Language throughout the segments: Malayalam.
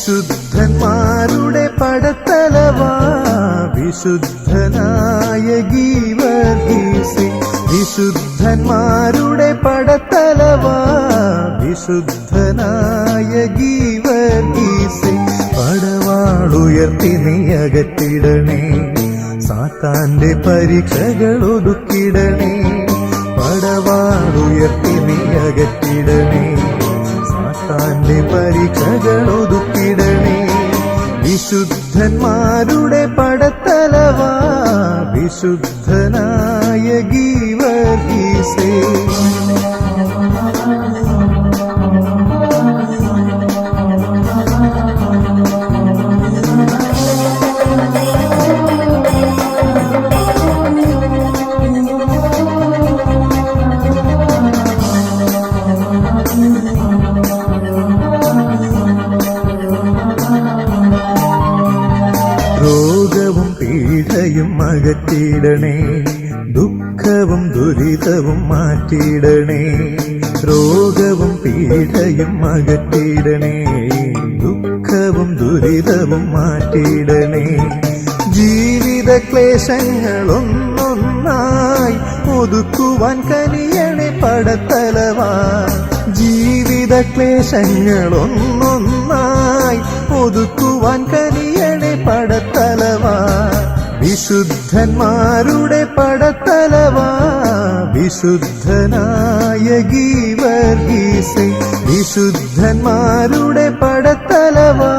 വിശുദ്ധന്മാരുടെ പടത്തലവാ വിശുദ്ധനായ ഗീവർഗീസേ. വിശുദ്ധന്മാരുടെ പടത്തലവാ വിശുദ്ധനായ ഗീവർഗീസേ. പടവാളുയർത്തി നീ അകറ്റിടണേ, സാത്താന്റെ പരീക്ഷകൾ ഒതുക്കിടണേ. പടവാളുയർത്തി നീ അകറ്റിടണേ, സാത്താന്റെ പരീക്ഷകൾ ഒതുക്കിടണേ. വിശുദ്ധന്മാരുടെ പടത്തലവാ വിശുദ്ധനായ ഗീവർഗീസേ. രോഗവും പീഡയും അകറ്റിടണേ, ദുഃഖവും ദുരിതവും മാറ്റിയിടണേ. രോഗവും പീഡയും അകറ്റിടണേ, ദുഃഖവും ദുരിതവും മാറ്റിയിടണേ. ജീവിത ക്ലേശങ്ങളൊന്നൊന്നായി ഒതുക്കുവാൻ കനിയണേ പടത്തലവാ. ജീവിത ക്ലേശങ്ങളൊന്നൊന്നായി ഒതുക്കുവാൻ കനിയണേ പടത്തലവാ. വിശുദ്ധന്മാരുടെ പടത്തലവാ വിശുദ്ധനായ ഗീവർഗീസേ. വിശുദ്ധന്മാരുടെ പടത്തലവാ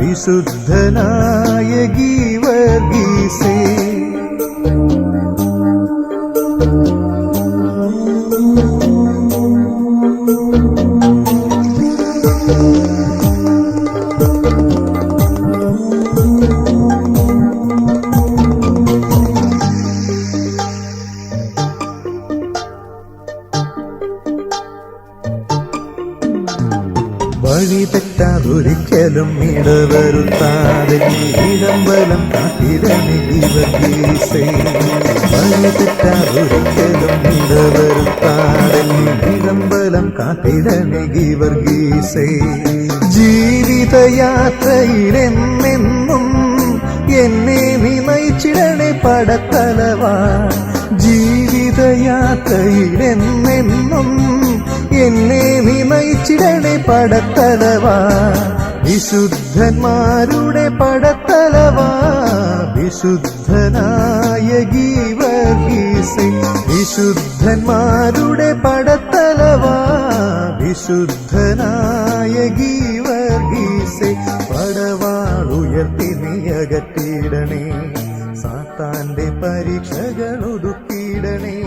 വിശുദ്ധനായ ഗീവർഗീസേ. വഴി തെറ്റാതൊരിക്കലും ഇടവരുത്താതെ ഇടംബലം കാട്ടിടണേ ഗീവർഗീസേ. വഴി തെറ്റാതൊരിക്കലും ഇടവരുത്താതെ ഇടംബലം കാട്ടിടണേ ഗീവർഗീസേ. ജീവിതയാത്രയിലെന്നെന്നും എന്നെ നീ നയിച്ചിടണേ പടത്തലവാ. ജീവിതയാത്രയിലെന്നെന്നും എന്നെ നീ നയിച്ചിടണേ പടത്തലവാ. വിശുദ്ധന്മാരുടെ പടത്തലവാ വിശുദ്ധനായ ഗീവർഗീസേ. വിശുദ്ധന്മാരുടെ പടത്തലവാ വിശുദ്ധനായ ഗീവർഗീസേ. പടവാളുയർത്തി നീ അകറ്റിടണേ, സാത്താന്റെ പരീക്ഷകൾ ഒതുക്കിടണേ.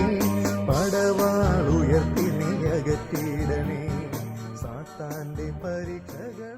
പടവാളുയർത്തി നീ അകറ്റിടണേ, സാത്താന്റെ പരീക്ഷകൾ